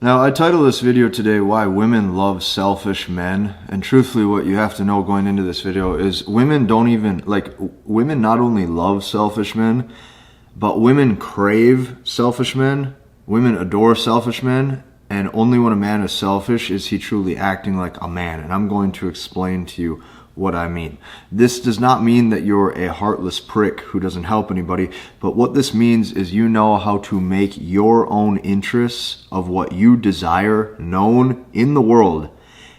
Now, I titled this video today, Why Women Love Selfish Men. And truthfully, what you have to know going into this video is women not only love selfish men, but women crave selfish men. Women adore selfish men. And only when a man is selfish is he truly acting like a man. And I'm going to explain to you what I mean. This does not mean that you're a heartless prick who doesn't help anybody, but what this means is you know how to make your own interests of what you desire known in the world,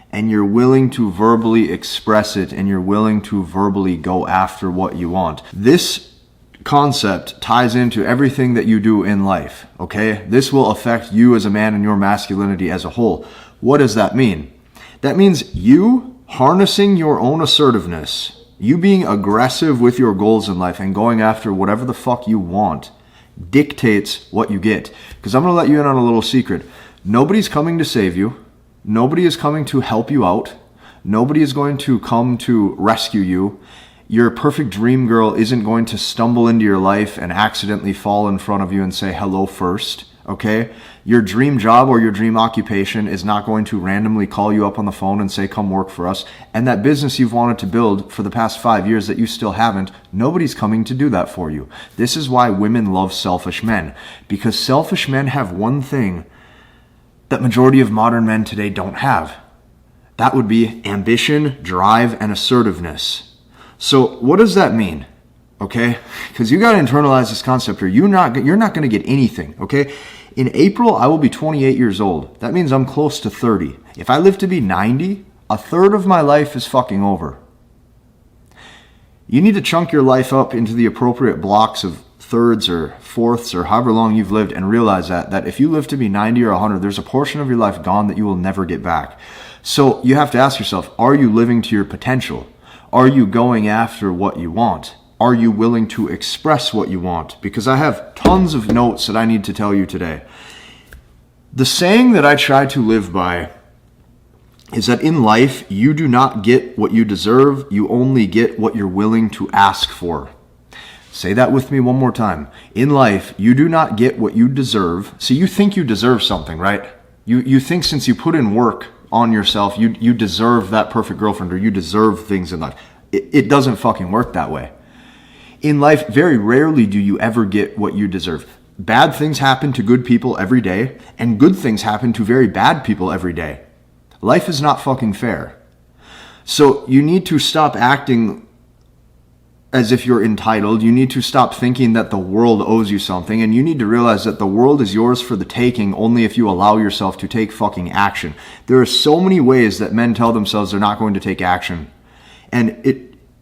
and you're willing to verbally express it, and you're willing to verbally go after what you want. This concept ties into everything that you do in life, okay? This will affect you as a man and your masculinity as a whole. What does that mean? That means you harnessing your own assertiveness, you being aggressive with your goals in life and going after whatever the fuck you want, dictates what you get. Because I'm going to let you in on a little secret. Nobody's coming to save you. Nobody is coming to help you out. Nobody is going to come to rescue you. Your perfect dream girl isn't going to stumble into your life and accidentally fall in front of you and say hello first. Okay? Your dream job or your dream occupation is not going to randomly call you up on the phone and say, come work for us. And that business you've wanted to build for the past 5 years that you still haven't, nobody's coming to do that for you. This is why women love selfish men. Because selfish men have one thing that majority of modern men today don't have. That would be ambition, drive, and assertiveness. So what does that mean? Okay, because you got to internalize this concept or you're not going to get anything, okay? In April, I will be 28 years old. That means I'm close to 30. If I live to be 90, a third of my life is fucking over. You need to chunk your life up into the appropriate blocks of thirds or fourths or however long you've lived and realize that if you live to be 90 or 100, there's a portion of your life gone that you will never get back. So you have to ask yourself, are you living to your potential? Are you going after what you want? Are you willing to express what you want? Because I have tons of notes that I need to tell you today. The saying that I try to live by is that in life, you do not get what you deserve. You only get what you're willing to ask for. Say that with me one more time. In life, you do not get what you deserve. See, you think you deserve something, right? You think since you put in work on yourself, you deserve that perfect girlfriend or you deserve things in life. It doesn't fucking work that way. In life, very rarely do you ever get what you deserve. Bad things happen to good people every day, and good things happen to very bad people every day. Life is not fucking fair. So you need to stop acting as if you're entitled. You need to stop thinking that the world owes you something, and you need to realize that the world is yours for the taking only if you allow yourself to take fucking action. There are so many ways that men tell themselves they're not going to take action, and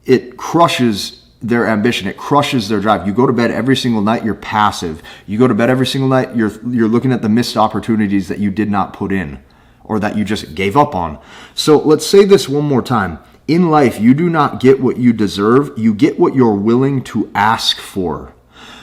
it crushes their ambition. It crushes their drive. You go to bed every single night, you're passive. You go to bed every single night, you're looking at the missed opportunities that you did not put in or that you just gave up on. So let's say this one more time. In life, you do not get what you deserve. You get what you're willing to ask for.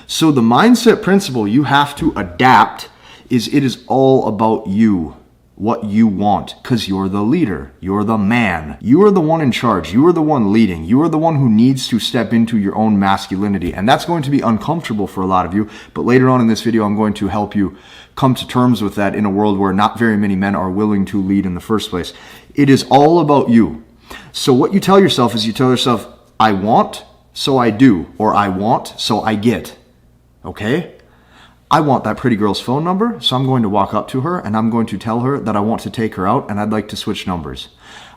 So the mindset principle you have to adapt is it is all about you. What you want, because you're the leader, you're the man, you are the one in charge, you are the one leading, you are the one who needs to step into your own masculinity, and that's going to be uncomfortable for a lot of you, but later on in this video I'm going to help you come to terms with that in a world where not very many men are willing to lead in the first place. It is all about you. So what you tell yourself is you tell yourself, I want, so I do, or I want, so I get, okay? I want that pretty girl's phone number, so I'm going to walk up to her and I'm going to tell her that I want to take her out and I'd like to switch numbers.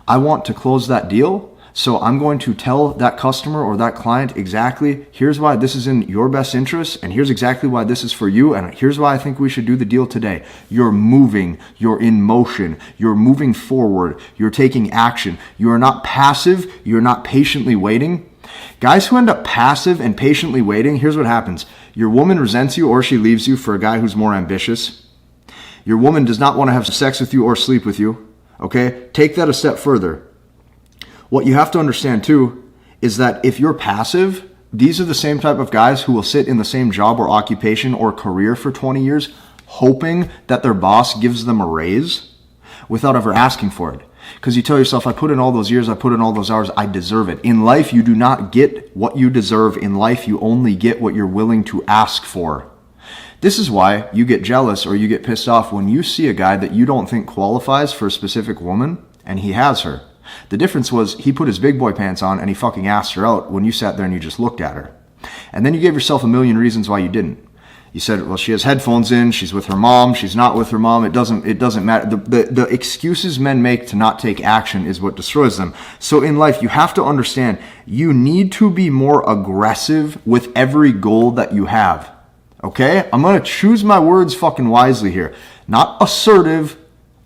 I want to close that deal, so I'm going to tell that customer or that client exactly, here's why this is in your best interest and here's exactly why this is for you and here's why I think we should do the deal today. You're moving, you're in motion, you're moving forward, you're taking action. You are not passive, you're not patiently waiting. Guys who end up passive and patiently waiting, here's what happens. Your woman resents you or she leaves you for a guy who's more ambitious. Your woman does not want to have sex with you or sleep with you. Okay? Take that a step further. What you have to understand too is that if you're passive, these are the same type of guys who will sit in the same job or occupation or career for 20 years hoping that their boss gives them a raise without ever asking for it. Because you tell yourself, I put in all those years, I put in all those hours, I deserve it. In life, you do not get what you deserve. In life, you only get what you're willing to ask for. This is why you get jealous or you get pissed off when you see a guy that you don't think qualifies for a specific woman and he has her. The difference was he put his big boy pants on and he fucking asked her out when you sat there and you just looked at her. And then you gave yourself a million reasons why you didn't. You said, well, she has headphones in, she's with her mom, she's not with her mom, it doesn't matter. The excuses men make to not take action is what destroys them. So in life, you have to understand, you need to be more aggressive with every goal that you have. Okay? I'm going to choose my words fucking wisely here. Not assertive,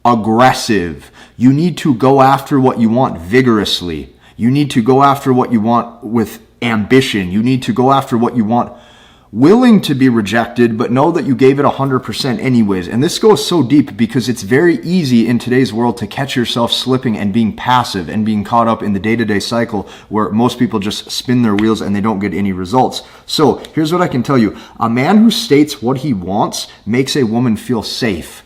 aggressive. You need to go after what you want vigorously. You need to go after what you want with ambition. You need to go after what you want willing to be rejected, but know that you gave it 100% anyways. And this goes so deep because it's very easy in today's world to catch yourself slipping and being passive and being caught up in the day-to-day cycle where most people just spin their wheels and they don't get any results. So here's what I can tell you. A man who states what he wants makes a woman feel safe.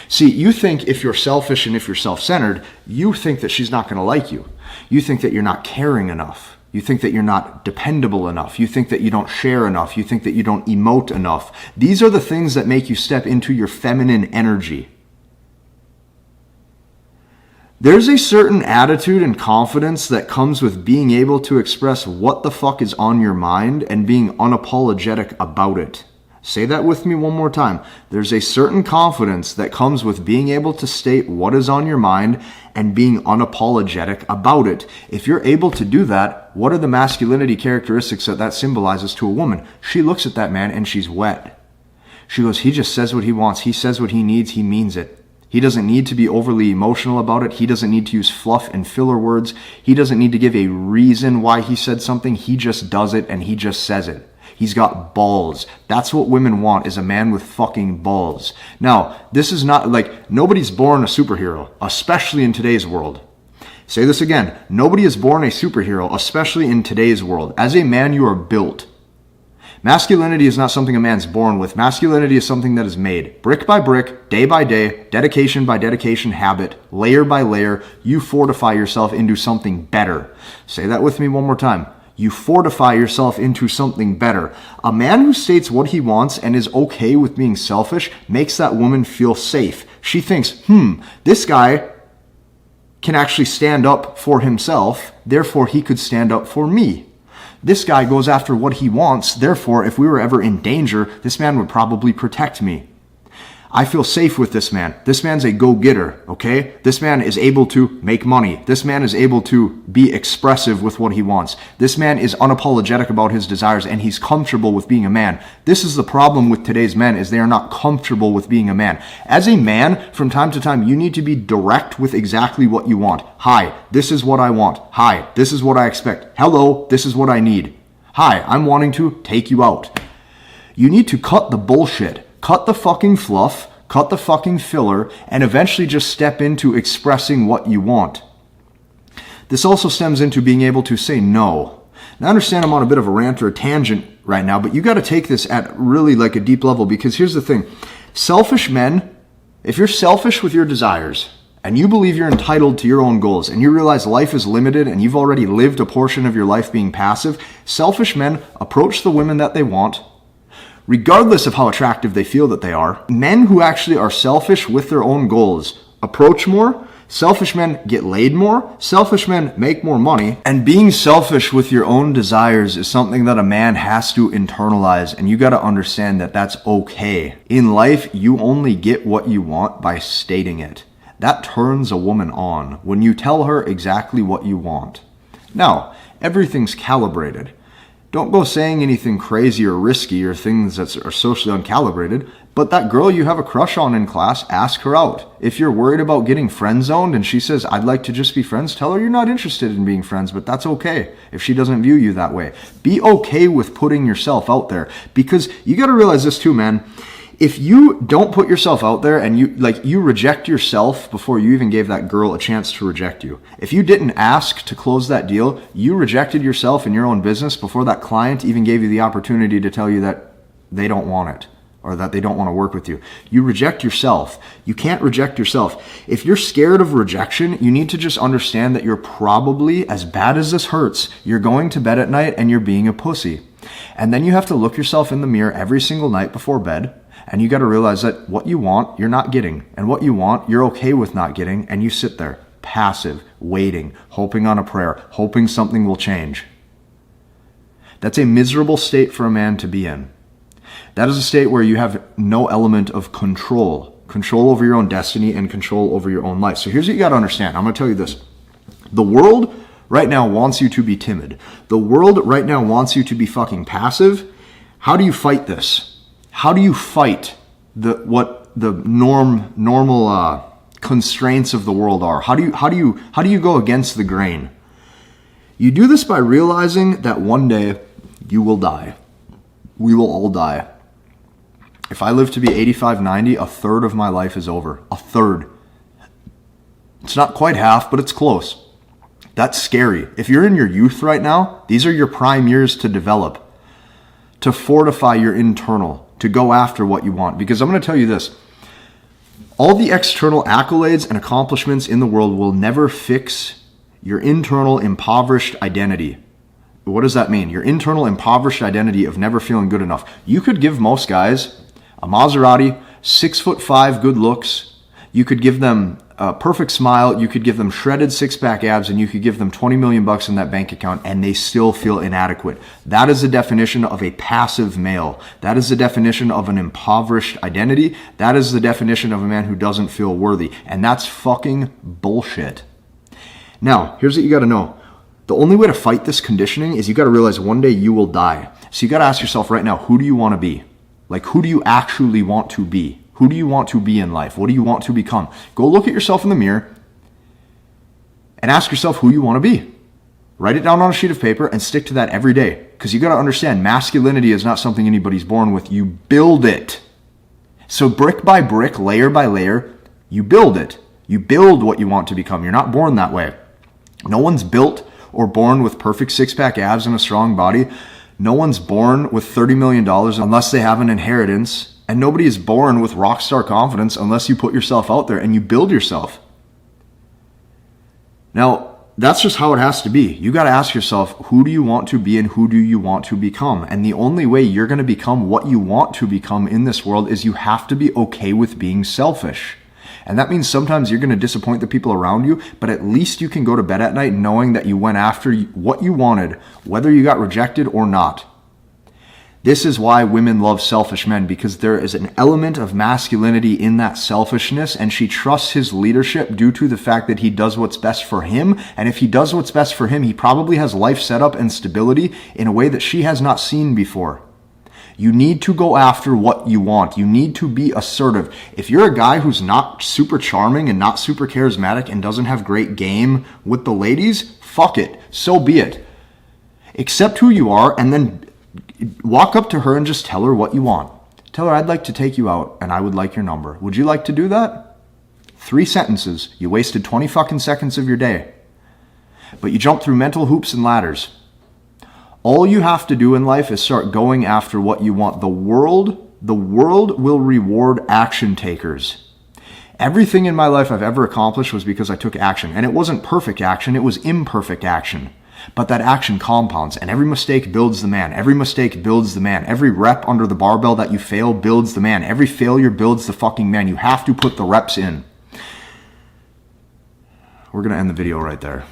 See, you think if you're selfish and if you're self-centered, you think that she's not going to like you. You think that you're not caring enough. You think that you're not dependable enough. You think that you don't share enough. You think that you don't emote enough. These are the things that make you step into your feminine energy. There's a certain attitude and confidence that comes with being able to express what the fuck is on your mind and being unapologetic about it. Say that with me one more time. There's a certain confidence that comes with being able to state what is on your mind and being unapologetic about it. If you're able to do that, what are the masculinity characteristics that symbolizes to a woman? She looks at that man and she's wet. She goes, he just says what he wants. He says what he needs. He means it. He doesn't need to be overly emotional about it. He doesn't need to use fluff and filler words. He doesn't need to give a reason why he said something. He just does it and he just says it. He's got balls. That's what women want, is a man with fucking balls. Now, this is not like, nobody's born a superhero, especially in today's world. Say this again. Nobody is born a superhero, especially in today's world. As a man, you are built. Masculinity is not something a man's born with. Masculinity is something that is made. Brick by brick, day by day, dedication by dedication, habit, layer by layer, you fortify yourself into something better. Say that with me one more time. You fortify yourself into something better. A man who states what he wants and is okay with being selfish makes that woman feel safe. She thinks, this guy can actually stand up for himself, therefore he could stand up for me. This guy goes after what he wants, therefore if we were ever in danger, this man would probably protect me. I feel safe with this man. This man's a go-getter, okay? This man is able to make money. This man is able to be expressive with what he wants. This man is unapologetic about his desires and he's comfortable with being a man. This is the problem with today's men, is they are not comfortable with being a man. As a man, from time to time, you need to be direct with exactly what you want. Hi, this is what I want. Hi, this is what I expect. Hello, this is what I need. Hi, I'm wanting to take you out. You need to cut the bullshit. Cut the fucking fluff, cut the fucking filler, and eventually just step into expressing what you want. This also stems into being able to say no. Now I understand I'm on a bit of a rant or a tangent right now, but you got to take this at really like a deep level, because here's the thing. Selfish men, if you're selfish with your desires, and you believe you're entitled to your own goals, and you realize life is limited and you've already lived a portion of your life being passive, selfish men approach the women that they want, regardless of how attractive they feel that they are. Men who actually are selfish with their own goals approach more. Selfish men get laid more. Selfish men make more money. And being selfish with your own desires is something that a man has to internalize. And you got to understand that that's okay. In life, you only get what you want by stating it. That turns a woman on when you tell her exactly what you want. Now, everything's calibrated. Don't go saying anything crazy or risky or things that are socially uncalibrated, but that girl you have a crush on in class, ask her out. If you're worried about getting friend zoned and she says, I'd like to just be friends, tell her you're not interested in being friends, but that's okay if she doesn't view you that way. Be okay with putting yourself out there, because you got to realize this too, man. If you don't put yourself out there and you reject yourself before you even gave that girl a chance to reject you. If you didn't ask to close that deal, you rejected yourself in your own business before that client even gave you the opportunity to tell you that they don't want it or that they don't want to work with you. You reject yourself. You can't reject yourself. If you're scared of rejection, you need to just understand that you're probably, as bad as this hurts, you're going to bed at night and you're being a pussy. And then you have to look yourself in the mirror every single night before bed. And you got to realize that what you want, you're not getting. And what you want, you're okay with not getting. And you sit there, passive, waiting, hoping on a prayer, hoping something will change. That's a miserable state for a man to be in. That is a state where you have no element of control over your own destiny and control over your own life. So here's what you got to understand. I'm going to tell you this. The world right now wants you to be timid. The world right now wants you to be fucking passive. How do you fight this? How do you fight what the normal constraints of the world are? How do you go against the grain? You do this by realizing that one day you will die. We will all die. If I live to be 85, 90, a third of my life is over. A third. It's not quite half, but it's close. That's scary. If you're in your youth right now, these are your prime years to develop, to fortify your internal, to go after what you want. Because I'm going to tell you this. All the external accolades and accomplishments in the world will never fix your internal impoverished identity. What does that mean? Your internal impoverished identity of never feeling good enough. You could give most guys a Maserati, 6'5" good looks. You could give them a perfect smile. You could give them shredded six-pack abs, and you could give them $20 million in that bank account, and they still feel inadequate. That is the definition of a passive male. That is the definition of an impoverished identity. That is the definition of a man who doesn't feel worthy. And that's fucking bullshit. Now, here's what you got to know. The only way to fight this conditioning is you got to realize one day you will die. So you got to ask yourself right now, who do you want to be? Like, who do you actually want to be? Who do you want to be in life? What do you want to become? Go look at yourself in the mirror and ask yourself who you want to be. Write it down on a sheet of paper and stick to that every day. Because you got to understand, masculinity is not something anybody's born with. You build it. So brick by brick, layer by layer, you build it. You build what you want to become. You're not born that way. No one's built or born with perfect six-pack abs and a strong body. No one's born with $30 million unless they have an inheritance. And nobody is born with rock star confidence unless you put yourself out there and you build yourself. Now, that's just how it has to be. You got to ask yourself, who do you want to be and who do you want to become? And the only way you're going to become what you want to become in this world is you have to be okay with being selfish. And that means sometimes you're going to disappoint the people around you, but at least you can go to bed at night knowing that you went after what you wanted, whether you got rejected or not. This is why women love selfish men, because there is an element of masculinity in that selfishness, and she trusts his leadership due to the fact that he does what's best for him. And if he does what's best for him, he probably has life set up and stability in a way that she has not seen before. You need to go after what you want. You need to be assertive. If you're a guy who's not super charming and not super charismatic and doesn't have great game with the ladies, fuck it. So be it. Accept who you are and then walk up to her and just tell her what you want. Tell her, I'd like to take you out and I would like your number. Would you like to do that? 3 sentences. You wasted 20 fucking seconds of your day. But you jumped through mental hoops and ladders. All you have to do in life is start going after what you want. The world will reward action takers. Everything in my life I've ever accomplished was because I took action. And it wasn't perfect action, it was imperfect action. But that action compounds, and every mistake builds the man. Every mistake builds the man. Every rep under the barbell that you fail builds the man. Every failure builds the fucking man. You have to put the reps in. We're going to end the video right there.